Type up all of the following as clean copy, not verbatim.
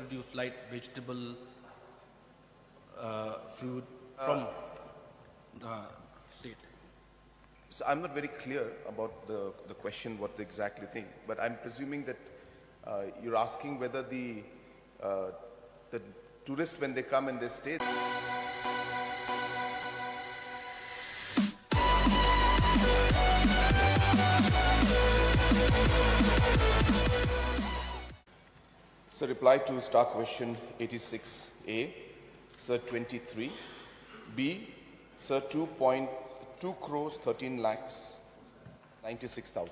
produced light vegetable food from the state. So I'm not very clear about the question, what they exactly think, but I'm presuming that you're asking whether the tourists, when they come and they stay. So reply to star question 86A, sir 23, B, sir 2.2 crores 13 lakhs 96,000.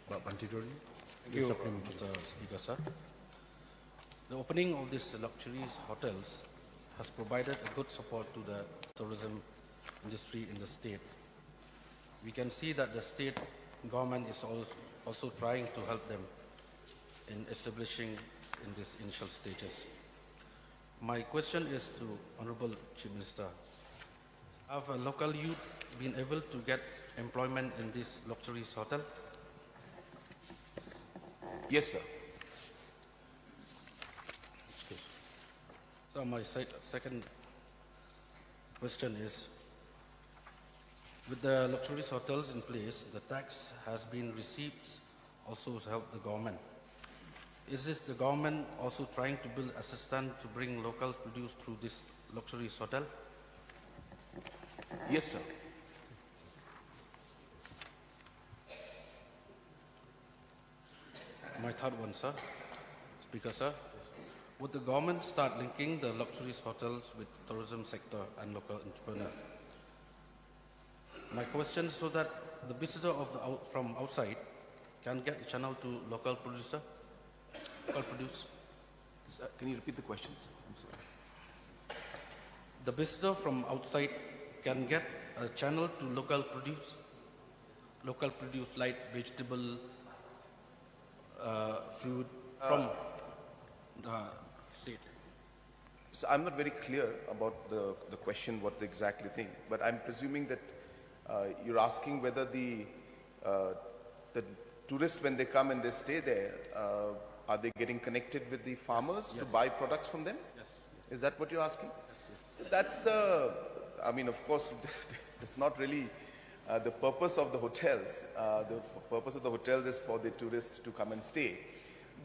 Banteidor. Thank you, Mr. Speaker, sir. The opening of these luxuries hotels has provided a good support to the tourism industry in the state. We can see that the state government is also trying to help them in establishing in these initial stages. My question is to Honorable Chief Minister. Have a local youth been able to get employment in this luxuries hotel? Yes, sir. So my second question is, with the luxurious hotels in place, the tax has been received also to help the government. Is this the government also trying to build a system to bring local produce through this luxurious hotel? Yes, sir. My third one, sir. Speaker, sir. Would the government start linking the luxurious hotels with tourism sector and local entrepreneur? My question is so that the visitor from outside can get a channel to local produce. Sir, can you repeat the questions? I'm sorry. The visitor from outside can get a channel to local produce light vegetable food from the state. So I'm not very clear about the question, what they exactly think, but I'm presuming that you're asking whether the tourists, when they come and they stay there, are they getting connected with the farmers to buy products from them? Yes. Is that what you're asking? Yes. So that's, I mean, of course, it's not really the purpose of the hotels. The purpose of the hotels is for the tourists to come and stay.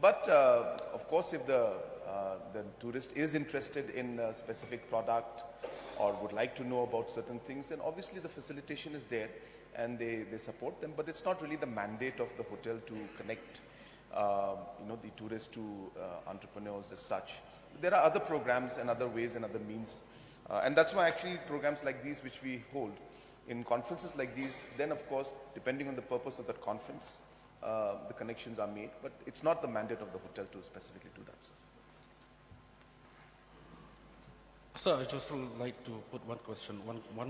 But of course, if the tourist is interested in a specific product or would like to know about certain things, then obviously the facilitation is there and they support them. But it's not really the mandate of the hotel to connect the tourists to entrepreneurs as such. There are other programs and other ways and other means. And that's why actually programs like these which we hold in conferences like these, then of course, depending on the purpose of that conference, the connections are made. But it's not the mandate of the hotel to specifically do that, sir. Sir, I just would like to put one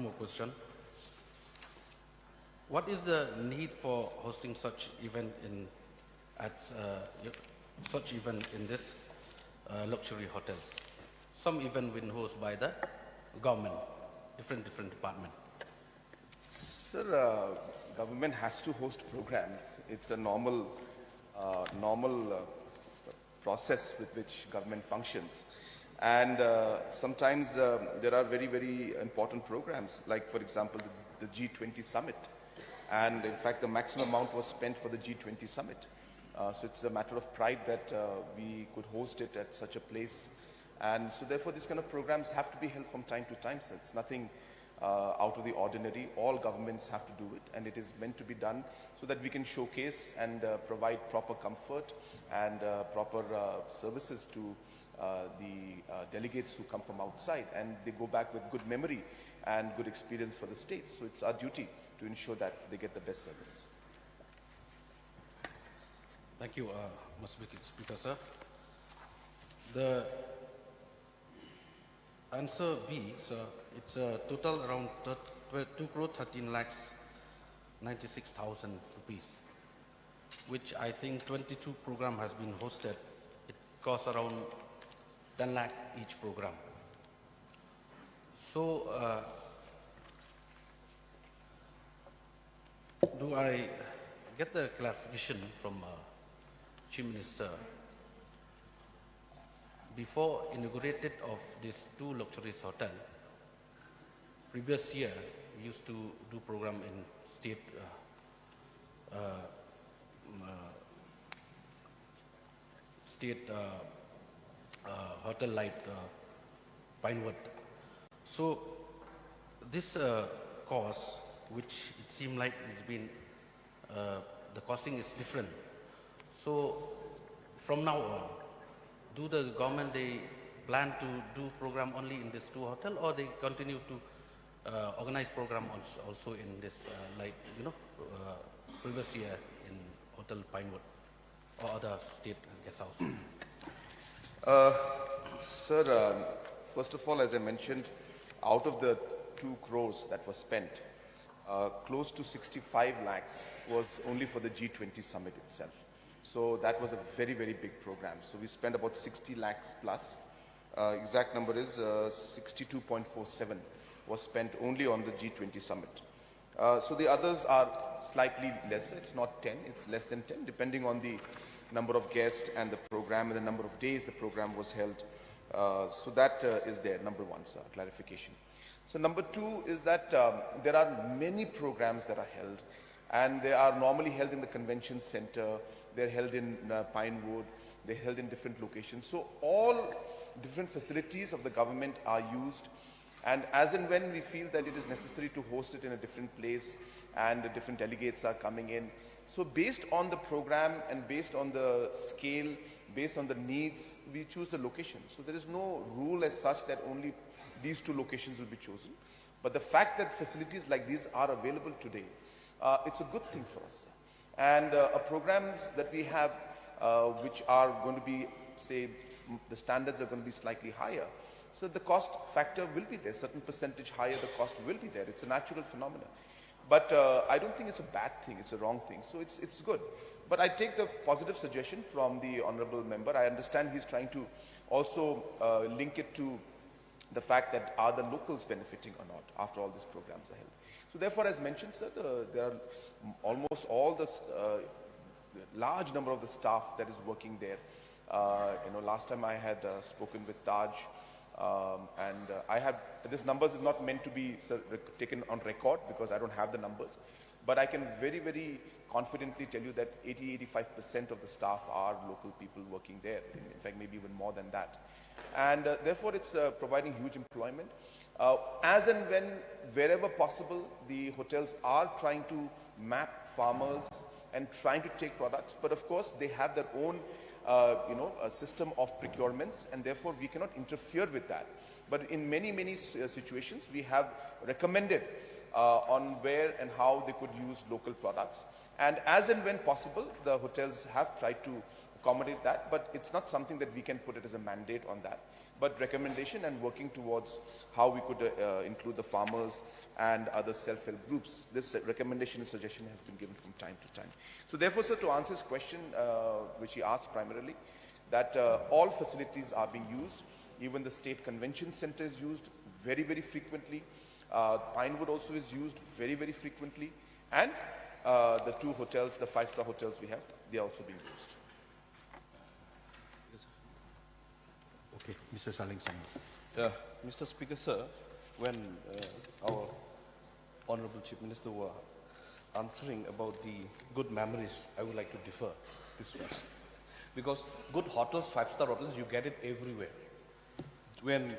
more question. What is the need for hosting such event in this luxury hotels? Some event been hosted by the government, different department. Sir, government has to host programs. It's a normal process with which government functions. And sometimes there are very, very important programs, like, for example, the G20 summit. And in fact, the maximum amount was spent for the G20 summit. So it's a matter of pride that we could host it at such a place. And so therefore, these kind of programs have to be held from time to time. So it's nothing out of the ordinary. All governments have to do it, and it is meant to be done so that we can showcase and provide proper comfort and proper services to the delegates who come from outside, and they go back with good memory and good experience for the state. So it's our duty to ensure that they get the best service. Thank you, Mr. Speaker, sir. The answer B, sir, it's a total around 2 crore 13 lakhs 96,000 rupees, which I think 22 program has been hosted. It costs around 10 lakh each program. So, do I get the clarification from Chief Minister. Before inaugurated of these two luxurious hotel, previous year we used to do program in state hotel like Pinewood. So this cost, which it seemed like it's been the costing is different. So from now on, do the government they plan to do program only in this two hotel, or they continue to organize program also in this previous year in Hotel Pinewood or other state guest house? Sir, first of all, as I mentioned, out of the 2 crores that was spent, close to 65 lakhs was only for the G20 summit itself. So that was a very, very big program. So we spent about 60 lakhs plus. Exact number is 62.47 was spent only on the G20 summit. So the others are slightly lesser. It's not 10, it's less than 10, depending on the number of guests and the program and the number of days the program was held. So that is there, number one, sir, clarification. So number two is that there are many programs that are held, and they are normally held in the convention center, they're held in Pinewood, they're held in different locations. So all different facilities of the government are used, and as and when we feel that it is necessary to host it in a different place and the different delegates are coming in. So based on the program and based on the scale, based on the needs, we choose the location. So there is no rule as such that only these 2 locations will be chosen. But the fact that facilities like these are available today, it's a good thing for us. And programs that we have which are going to be, say, the standards are going to be slightly higher. So the cost factor will be there. Certain percentage higher, the cost will be there. It's a natural phenomenon. But I don't think it's a bad thing, it's a wrong thing. So it's good. But I take the positive suggestion from the honorable member. I understand he's trying to also link it to the fact that are the locals benefiting or not after all these programs are held. So therefore, as mentioned, sir, there are almost all the large number of the staff that is working there. Last time I had spoken with Taj, and I have, this numbers is not meant to be taken on record because I don't have the numbers, but I can very, very confidently tell you that 80-85% of the staff are local people working there. In fact, maybe even more than that. And therefore, it's providing huge employment. As and when, wherever possible, the hotels are trying to map farmers and trying to take products, but of course, they have their own a system of procurements, and therefore we cannot interfere with that. But in many situations, we have recommended on where and how they could use local products. And as and when possible, the hotels have tried to accommodate that, but it's not something that we can put it as a mandate on that. But recommendation and working towards how we could include the farmers and other self-help groups. This recommendation and suggestion has been given from time to time. So therefore, sir, to answer his question, which he asked primarily, that all facilities are being used. Even the state convention center is used very, very frequently. Pinewood also is used very, very frequently. And the 2 hotels, the 5-star hotels we have, they are also being used. Okay, Mr. Saling Mr. Speaker, sir, when our Honorable Chief Minister were answering about the good memories, I would like to differ this once. Because good hotels, 5-star hotels, you get it everywhere. When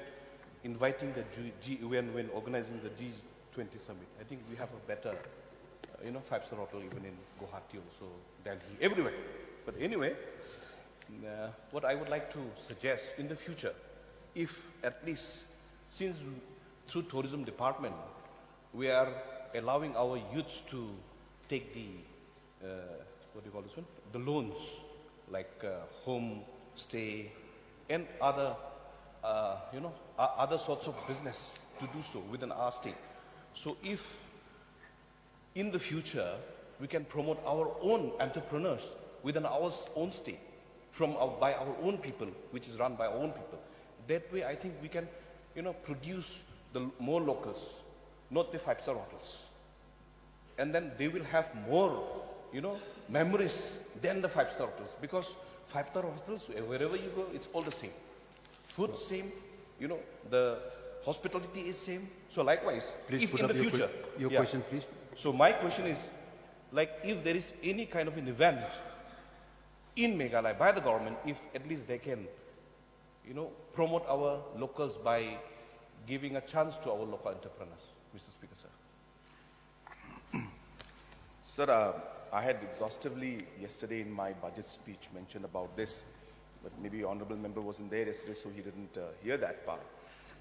inviting the when organizing the G20 summit, I think we have a better, 5-star hotel even in Guwahati also, Delhi, everywhere. But anyway, what I would like to suggest in the future, if at least, since through tourism department, we are allowing our youths to take the, what do you call this one? The loans, like home stay and other, other sorts of business to do so within our state. So if in the future, we can promote our own entrepreneurs within our own state, by our own people, which is run by our own people. That way, I think we can, produce the more locals, not the 5-star hotels. And then they will have more memories than the five-star hotels, because five-star hotels, wherever you go, it's all the same. Food same, the hospitality is same. So likewise, Please if put in up the future, your yeah. question, please. So my question is, like, if there is any kind of an event in Meghalaya by the government, if at least they can, promote our locals by giving a chance to our local entrepreneurs, Mr. Speaker, sir. Sir, I had exhaustively yesterday in my budget speech mentioned about this, but maybe honorable member wasn't there yesterday, so he didn't hear that part.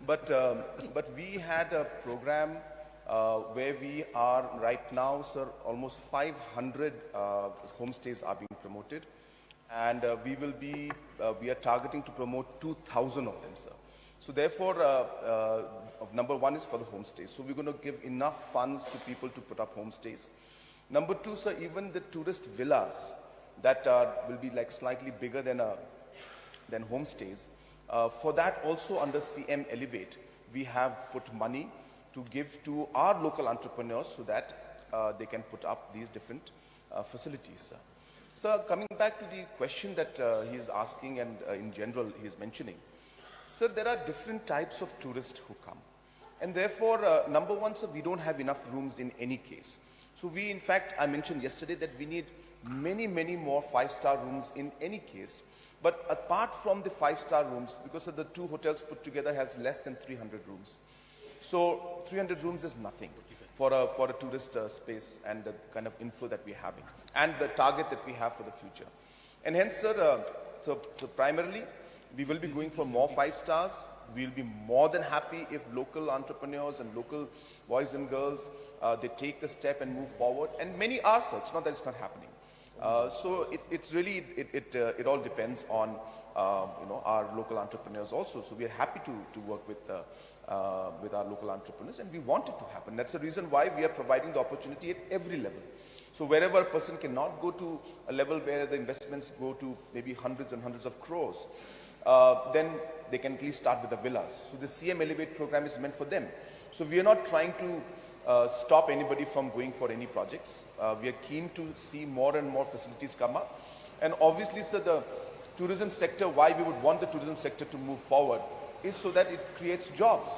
But we had a program where we are right now, sir, almost 500 homestays are being promoted, and we are targeting to promote 2,000 of them, sir. So therefore, number one is for the homestays. So we're going to give enough funds to people to put up homestays. Number two, sir, even the tourist villas that will be like slightly bigger than homestays. For that also under CM Elevate, we have put money to give to our local entrepreneurs so that they can put up these different facilities, sir. Sir, coming back to the question that he is asking and in general he is mentioning, sir, there are different types of tourists who come. And therefore, number one, sir, we don't have enough rooms in any case. So we, in fact, I mentioned yesterday that we need many, many more five-star rooms in any case. But apart from the five-star rooms, because of the two hotels put together has less than 300 rooms. So 300 rooms is nothing for a tourist space and the kind of inflow that we're having and the target that we have for the future. And hence, sir, so primarily, we will be going for more five stars. We'll be more than happy if local entrepreneurs and local boys and girls, they take the step and move forward. And many are, sir. It's not that it's not happening. So it's really, it all depends on, our local entrepreneurs also. So we are happy to work with our local entrepreneurs, and we want it to happen. That's the reason why we are providing the opportunity at every level. So wherever a person cannot go to a level where the investments go to maybe hundreds and hundreds of crores, then they can at least start with the villas. So the CM Elevate program is meant for them. So we are not trying to stop anybody from going for any projects. We are keen to see more and more facilities come up. And obviously, sir, the tourism sector, why we would want the tourism sector to move forward is so that it creates jobs.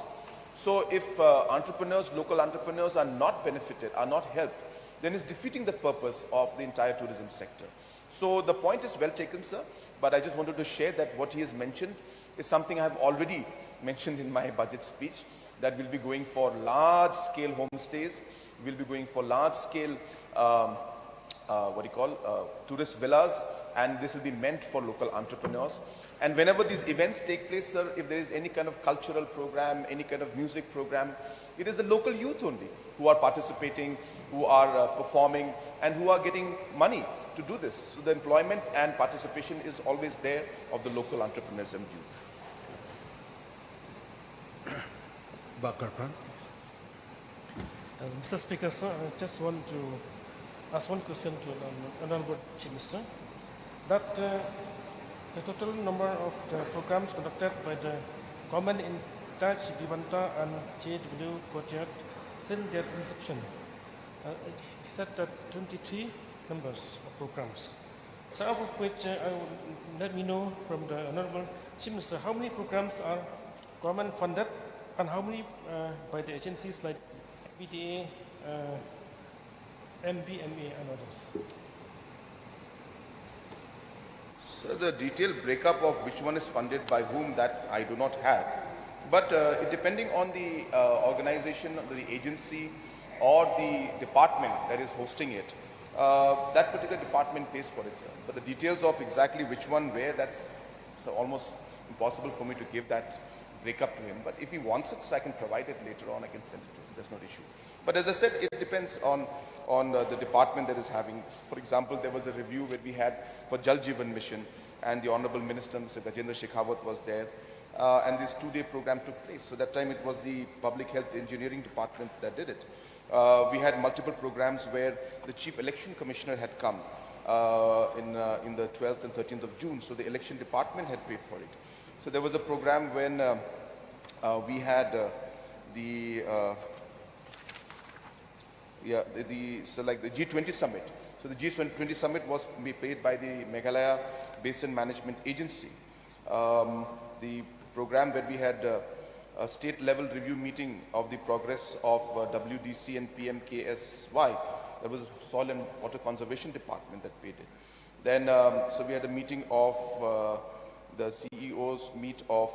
So if local entrepreneurs are not benefited, are not helped, then it's defeating the purpose of the entire tourism sector. So the point is well taken, sir, but I just wanted to share that what he has mentioned is something I have already mentioned in my budget speech, that we'll be going for large-scale homestays, we'll be going for large-scale, tourist villas, and this will be meant for local entrepreneurs. And whenever these events take place, sir, if there is any kind of cultural program, any kind of music program, it is the local youth only who are participating, who are performing, and who are getting money to do this. So the employment and participation is always there of the local entrepreneurs and youth. Bakar Khan. Mr. Speaker, sir, I just want to ask one question to Honorable Chief Minister. That the total number of the programs conducted by the government in Taj, Vivanta and JW Courtyard since their inception, he said that 23 numbers of programs. So out of which let me know from the Honorable Chief Minister how many programs are government funded and how many by the agencies like BTA, MBMA and others. So the detailed breakup of which one is funded by whom, that I do not have. But depending on the organization, the agency or the department that is hosting it, that particular department pays for it, sir. But the details of exactly which one, where, that's almost impossible for me to give that breakup to him. But if he wants it, so I can provide it later on, I can send it to him. There's no issue. But as I said, it depends on the department that is having. For example, there was a review where we had for Jal Jeevan Mission, and the Honorable Minister, Mr. Gajendra Shekhawat, was there. And this two-day program took place. So that time it was the Public Health Engineering Department that did it. We had multiple programs where the Chief Election Commissioner had come in the 12th and 13th of June. So the election department had paid for it. So there was a program when we had the G20 summit. So the G20 summit was paid by the Meghalaya Basin Management Agency. The program where we had a state-level review meeting of the progress of WDC and PMKSY. That was Soil and Water Conservation Department that paid it. Then, so we had a meeting of the CEOs meet of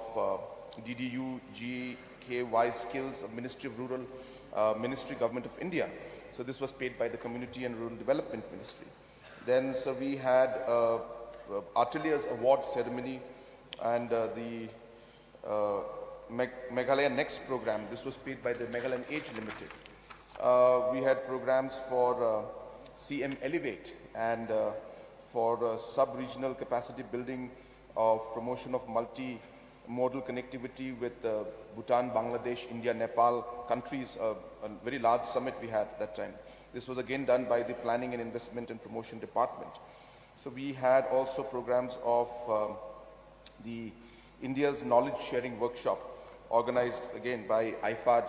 DDU, GKY Skills of Ministry of Rural Ministry, Government of India. So this was paid by the Community and Rural Development Ministry. Then, so we had Arteliers Award ceremony and the Meghalaya Next program. This was paid by the Meghalayan Age Limited. We had programs for CM Elevate and for sub-regional capacity building of promotion of multi-modal connectivity with Bhutan, Bangladesh, India, Nepal countries, a very large summit we had that time. This was again done by the Planning and Investment and Promotion Department. So we had also programs of the India's Knowledge Sharing Workshop organized again by IFAD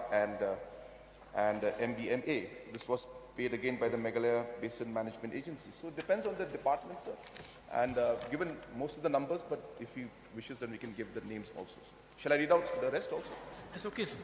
and MBMA. So this was paid again by the Meghalaya Basin Management Agency. So it depends on the department, sir. And given most of the numbers, but if he wishes, then we can give the names also. Shall I read out the rest also? It's okay, sir.